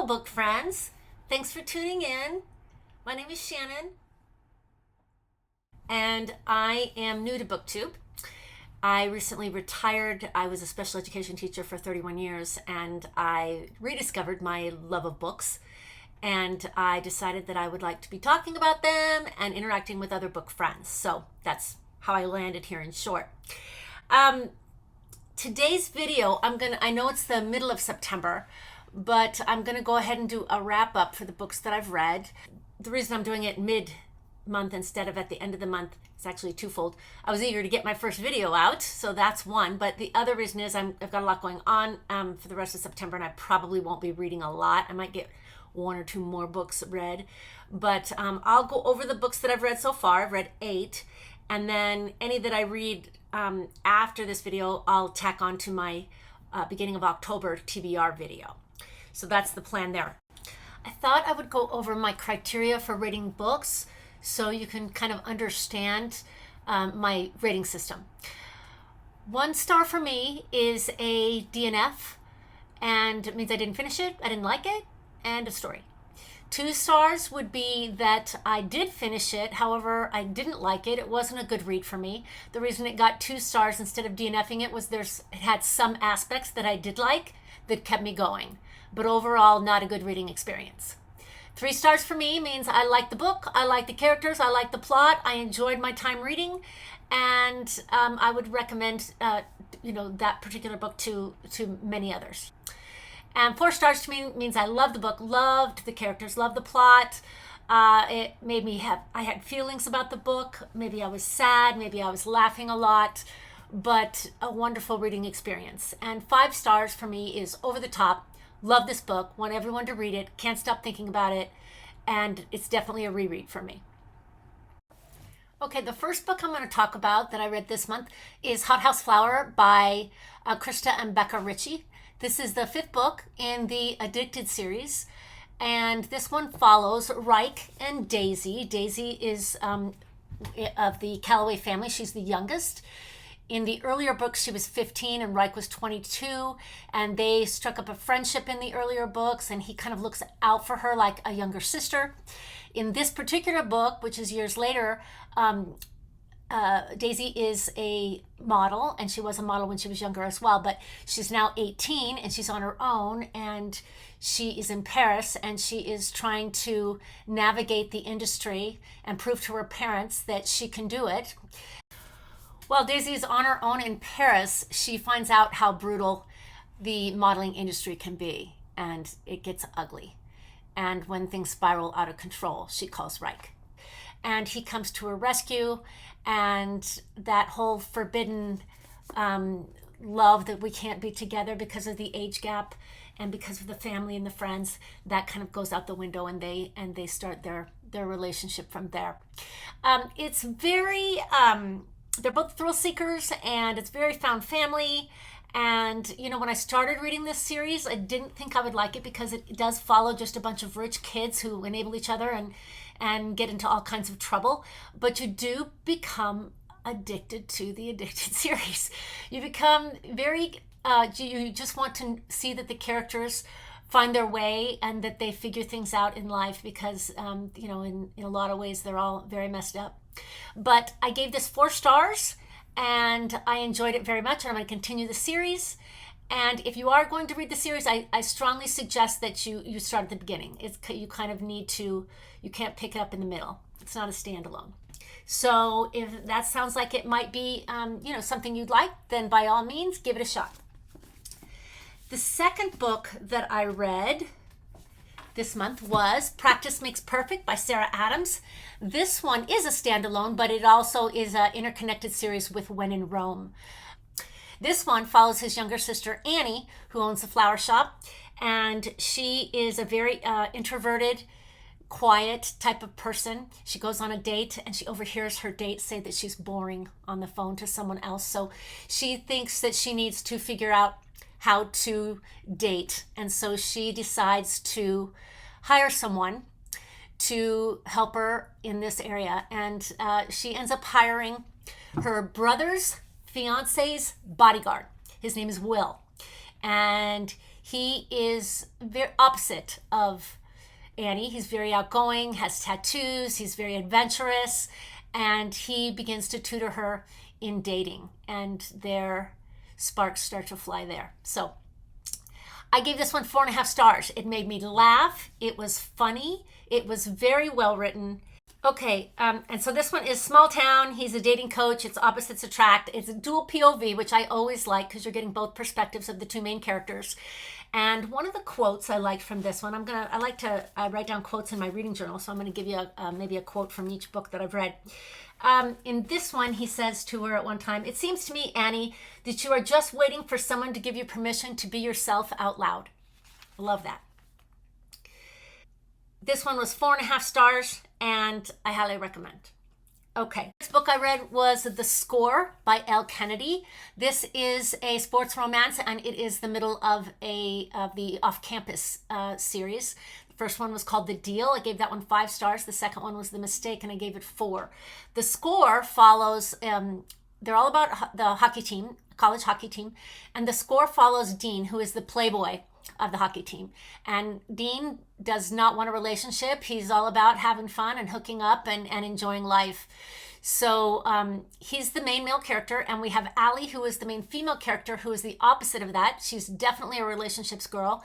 Hello, book friends. Thanks for tuning in. My name is Shannon, and I am new to BookTube. I recently retired. I was a special education teacher for 31 years, and I rediscovered my love of books. And I decided that I would like to be talking about them and interacting with other book friends. So that's how I landed here in short. Today's video, I know it's the middle of September, but I'm going to go ahead and do a wrap up for the books that I've read. The reason I'm doing it mid-month instead of at the end of the month is actually twofold. I was eager to get my first video out, so that's one. But the other reason is I've got a lot going on for the rest of September, and I probably won't be reading a lot. I might get one or two more books read, but I'll go over the books that I've read so far. I've read 8, and then any that I read after this video, I'll tack on to my beginning of October TBR video. So that's the plan there. I thought I would go over my criteria for rating books so you can kind of understand my rating system. 1 star for me is a DNF, and it means I didn't finish it, I didn't like it, and a story. 2 stars would be that I did finish it, however, I didn't like it. It wasn't a good read for me. The reason it got 2 stars instead of DNFing it was it had some aspects that I did like that kept me going, but overall not a good reading experience. 3 stars for me means I like the book, I like the characters, I like the plot, I enjoyed my time reading, and I would recommend that particular book to many others. And 4 stars to me means I love the book, loved the characters, loved the plot. It made me I had feelings about the book. Maybe I was sad, maybe I was laughing a lot, but a wonderful reading experience. And 5 stars for me is over the top. Love this book, want everyone to read it, can't stop thinking about it, and it's definitely a reread for me. Okay, the first book I'm going to talk about that I read this month is Hot House Flower by Krista and Becca Ritchie. This is the 5th book in the Addicted series, and this one follows Reich and Daisy. Daisy is of the Calloway family. She's the youngest. In the earlier books, she was 15 and Reich was 22, and they struck up a friendship in the earlier books, and he kind of looks out for her like a younger sister. In this particular book, which is years later, Daisy is a model, and she was a model when she was younger as well, but she's now 18 and she's on her own, and she is in Paris, and she is trying to navigate the industry and prove to her parents that she can do it. While Daisy is on her own in Paris, she finds out how brutal the modeling industry can be, and it gets ugly. And when things spiral out of control, she calls Reich. And he comes to her rescue, and that whole forbidden love that we can't be together because of the age gap and because of the family and the friends, that kind of goes out the window, and they start their relationship from there. It's very... they're both thrill seekers, and it's very found family. And when I started reading this series, I didn't think I would like it because it does follow just a bunch of rich kids who enable each other and get into all kinds of trouble. But you do become addicted to the Addicted series. You become very you just want to see that the characters find their way and that they figure things out in life, because in a lot of ways they're all very messed up. But I gave this 4 stars, and I enjoyed it very much, and I'm going to continue the series. And if you are going to read the series, I strongly suggest that you start at the beginning. You kind of need to, you can't pick it up in the middle. It's not a standalone. So if that sounds like it might be something you'd like, then by all means give it a shot. The second book that I read this month was Practice Makes Perfect by Sarah Adams. This one is a standalone, but it also is an interconnected series with When in Rome. This one follows his younger sister, Annie, who owns a flower shop, and she is a very introverted, quiet type of person. She goes on a date, and she overhears her date say that she's boring on the phone to someone else, so she thinks that she needs to figure out how to date, and so she decides to hire someone to help her in this area, and she ends up hiring her brother's fiance's bodyguard. His name is Will, and He is very opposite of Annie. He's very outgoing, has tattoos, he's very adventurous, and he begins to tutor her in dating, and their sparks start to fly there. So I gave this one 4.5 stars. It made me laugh. It was funny. It was very well written. Okay, and so this one is small town. He's a dating coach. It's opposites attract. It's a dual POV, which I always like because you're getting both perspectives of the two main characters. And one of the quotes I liked from this one, I like to write down quotes in my reading journal, so I'm going to give you maybe a quote from each book that I've read. In this one, he says to her at one time, "It seems to me, Annie, that you are just waiting for someone to give you permission to be yourself out loud." I love that. This one was 4.5 stars, and I highly recommend. Okay, next book I read was The Score by Elle Kennedy. This is a sports romance, and it is the middle of the off-campus series. The first one was called The Deal. I gave that one 5 stars. The second one was The Mistake, and I gave it 4. The Score follows, they're all about the hockey team, college hockey team, and The Score follows Dean, who is the playboy of the hockey team. And Dean does not want a relationship. He's all about having fun and hooking up and enjoying life. So he's the main male character, and we have Allie, who is the main female character, who is the opposite of that. She's definitely a relationships girl.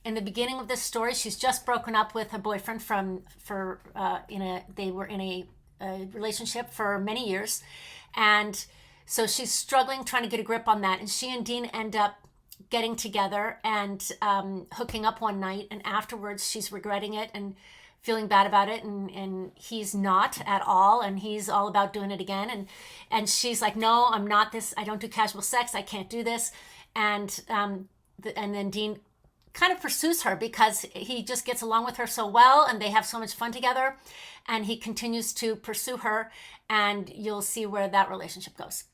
In the beginning of this story, she's just broken up with her boyfriend they were in a relationship for many years. And so she's struggling, trying to get a grip on that. And she and Dean end up getting together and hooking up one night, and afterwards she's regretting it and feeling bad about it, and he's not at all, and he's all about doing it again, and she's like, "No, I'm not this, I don't do casual sex, I can't do this." And then Dean kind of pursues her because he just gets along with her so well, and they have so much fun together, and he continues to pursue her, and you'll see where that relationship goes.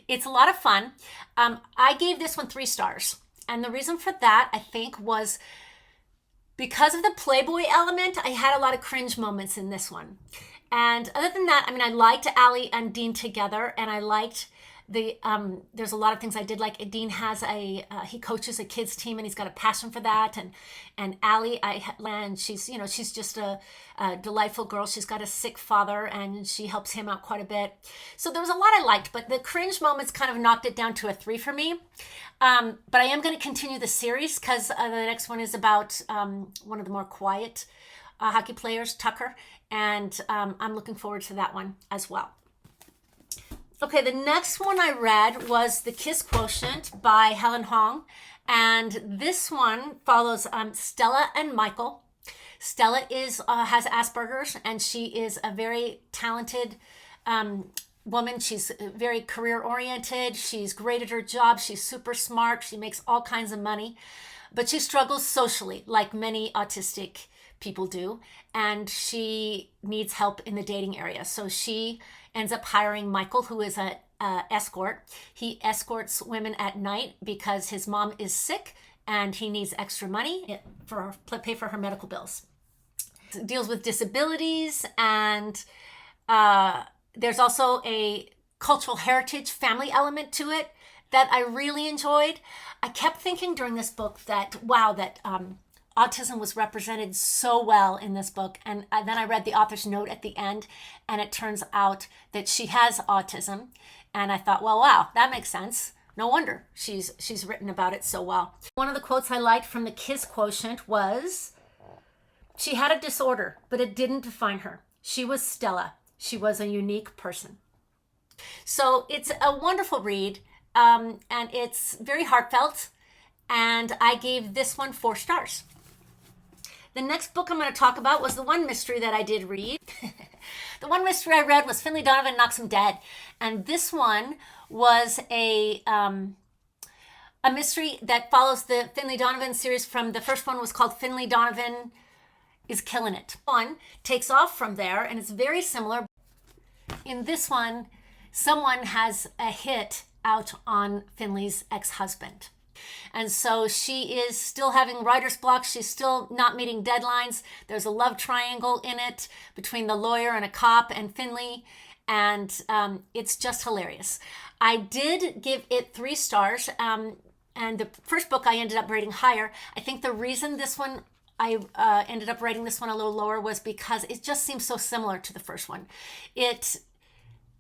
It's a lot of fun. I gave this one 3 stars. And the reason for that, I think, was because of the Playboy element. I had a lot of cringe moments in this one. And other than that, I liked Allie and Dean together, and I liked there's a lot of things I did like. Dean has he coaches a kids team, and he's got a passion for that. And Allie, she's just a delightful girl. She's got a sick father, and she helps him out quite a bit. So there was a lot I liked, but the cringe moments kind of knocked it down to a 3 for me. But I am going to continue the series because the next one is about one of the more quiet hockey players, Tucker, and I'm looking forward to that one as well. Okay, the next one I read was The Kiss Quotient by Helen Hong, and this one follows Stella and Michael. Stella has Asperger's, and she is a very talented woman. She's very career-oriented. She's great at her job. She's super smart. She makes all kinds of money, but she struggles socially, like many autistic people do, and she needs help in the dating area. So she ends up hiring Michael, who is an escort. He escorts women at night because his mom is sick and he needs extra money to pay for her medical bills. It deals with disabilities, and there's also a cultural heritage family element to it that I really enjoyed. I kept thinking during this book that, wow, that autism was represented so well in this book. And then I read the author's note at the end, and it turns out that she has autism. And I thought, well, wow, that makes sense. No wonder she's written about it so well. One of the quotes I liked from The Kiss Quotient was, "She had a disorder, but it didn't define her. She was Stella. She was a unique person." So it's a wonderful read, and it's very heartfelt, and I gave this one 4 stars. The next book I'm going to talk about was the one mystery that I did read. The one mystery I read was Finley, Donovan Knocks Him Dead. And this one was a mystery that follows the Finley Donovan series. From the first one was called Finley Donovan is Killing It. One takes off from there, and it's very similar. In this one, someone has a hit out on Finley's ex-husband. And so she is still having writer's block. She's still not meeting deadlines. There's a love triangle in it between the lawyer and a cop and Finley. And it's just hilarious. I did give it 3 stars. And the first book I ended up rating higher. I think the reason this one I ended up rating this one a little lower was because it just seems so similar to the first one.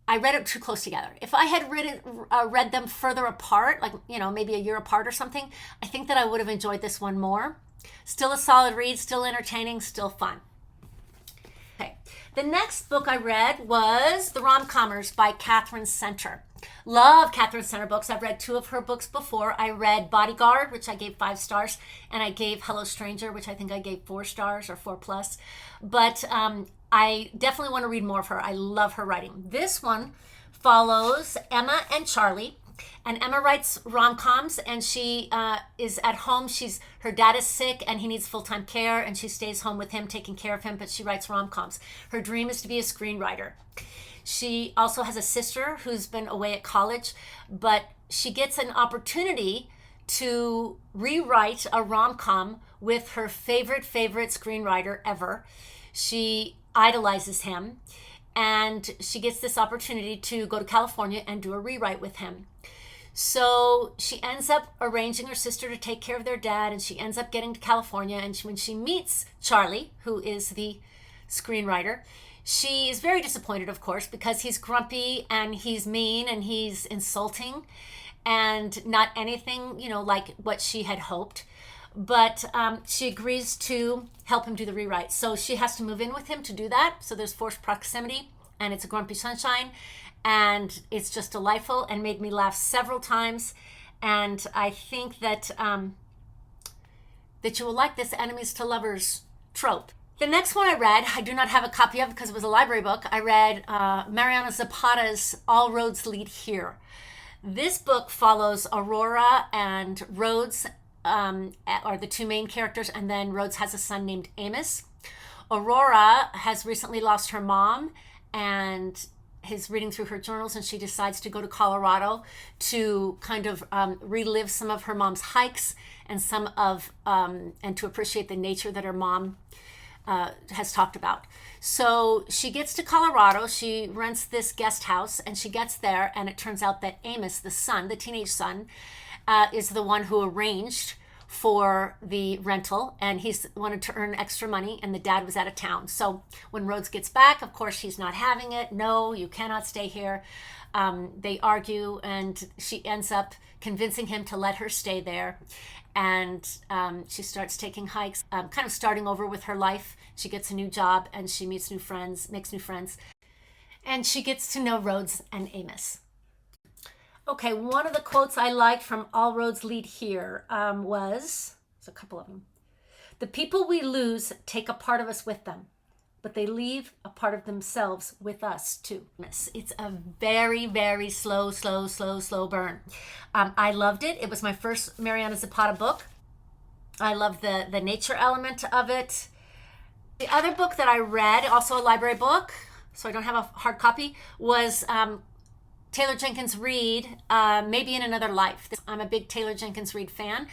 I read it too close together. If I had read them further apart, like, maybe a year apart or something, I think that I would have enjoyed this one more. Still a solid read, still entertaining, still fun. Okay. The next book I read was The ROM Commers by Catherine Center. Love Catherine Center books. I've read 2 of her books before. I read Bodyguard, which I gave 5 stars, and I gave Hello Stranger, which I think I gave 4 stars or 4+. But I definitely want to read more of her. I love her writing. This one follows Emma and Charlie. And Emma writes rom-coms, and she is at home. Her dad is sick, and he needs full-time care, and she stays home with him, taking care of him, but she writes rom-coms. Her dream is to be a screenwriter. She also has a sister who's been away at college, but she gets an opportunity to rewrite a rom-com with her favorite screenwriter ever. She idolizes him, and she gets this opportunity to go to California and do a rewrite with him. So she ends up arranging her sister to take care of their dad, and she ends up getting to California. And when she meets Charlie, who is the screenwriter, she is very disappointed, of course, because he's grumpy and he's mean and he's insulting and not anything, like what she had hoped. But she agrees to help him do the rewrite. So she has to move in with him to do that. So there's forced proximity, and it's a grumpy sunshine. And it's just delightful and made me laugh several times. And I think that that you will like this enemies to lovers trope. The next one I read, I do not have a copy of because it was a library book. I read Mariana Zapata's All Roads Lead Here. This book follows Aurora and Rhodes are the 2 main characters, and then Rhodes has a son named Amos. Aurora has recently lost her mom and is reading through her journals, and she decides to go to Colorado to kind of relive some of her mom's hikes and and to appreciate the nature that her mom has talked about. So she gets to Colorado, she rents this guest house, and she gets there, and it turns out that Amos, the son, the teenage son, is the one who arranged for the rental, and he's wanted to earn extra money, and the dad was out of town. So when Rhodes gets back, of course, he's not having it. No, you cannot stay here. They argue, and she ends up convincing him to let her stay there. And she starts taking hikes, kind of starting over with her life. She gets a new job, and she meets new friends, makes new friends, and she gets to know Rhodes and Amos. Okay, one of the quotes I liked from All Roads Lead Here was, there's a couple of them. The people we lose take a part of us with them, but they leave a part of themselves with us too. It's a very, very slow burn. I loved it. It was my first Mariana Zapata book. I love the nature element of it. The other book that I read, also a library book, so I don't have a hard copy, was Taylor Jenkins Reid, Maybe in Another Life. I'm a big Taylor Jenkins Reid fan.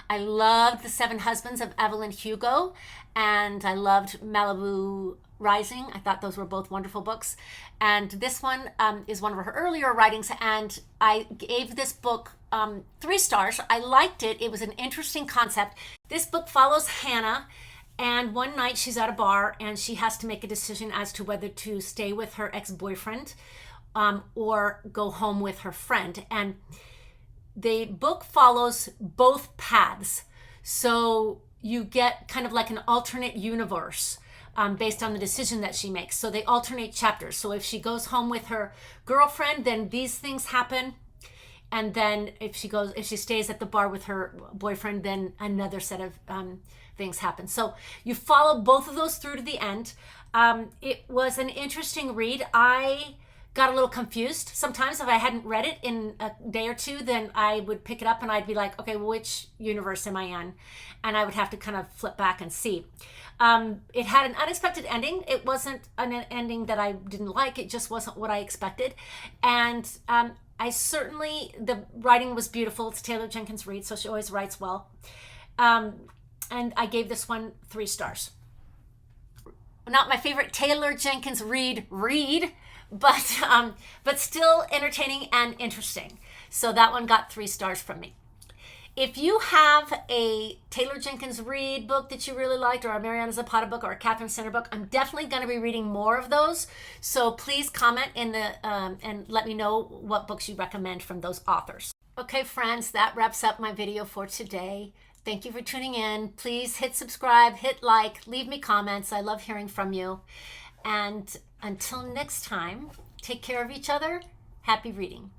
I loved The 7 Husbands of Evelyn Hugo, and I loved Malibu Rising. I thought those were both wonderful books. And this one is one of her earlier writings, and I gave this book 3 stars. I liked it. It was an interesting concept. This book follows Hannah, and one night she's at a bar, and she has to make a decision as to whether to stay with her ex-boyfriend or go home with her friend. And the book follows both paths. So you get kind of like an alternate universe based on the decision that she makes. So they alternate chapters. So if she goes home with her girlfriend, then these things happen. And then if she stays at the bar with her boyfriend, then another set of things happen. So you follow both of those through to the end. It was an interesting read. I got a little confused. Sometimes if I hadn't read it in a day or two, then I would pick it up and I'd be like, okay, which universe am I in? And I would have to kind of flip back and see. It had an unexpected ending. It wasn't an ending that I didn't like. It just wasn't what I expected. And the writing was beautiful. It's Taylor Jenkins Reid, so she always writes well. And I gave this one 3 stars. Not my favorite Taylor Jenkins Reid read, but still entertaining and interesting. So that one got 3 stars from me. If you have a Taylor Jenkins Reid book that you really liked, or a Mariana Zapata book, or a Catherine Center book, I'm definitely going to be reading more of those. So please comment in the and let me know what books you recommend from those authors. Okay, friends, that wraps up my video for today. Thank you for tuning in. Please hit subscribe, hit like, leave me comments. I love hearing from you. And until next time, take care of each other. Happy reading.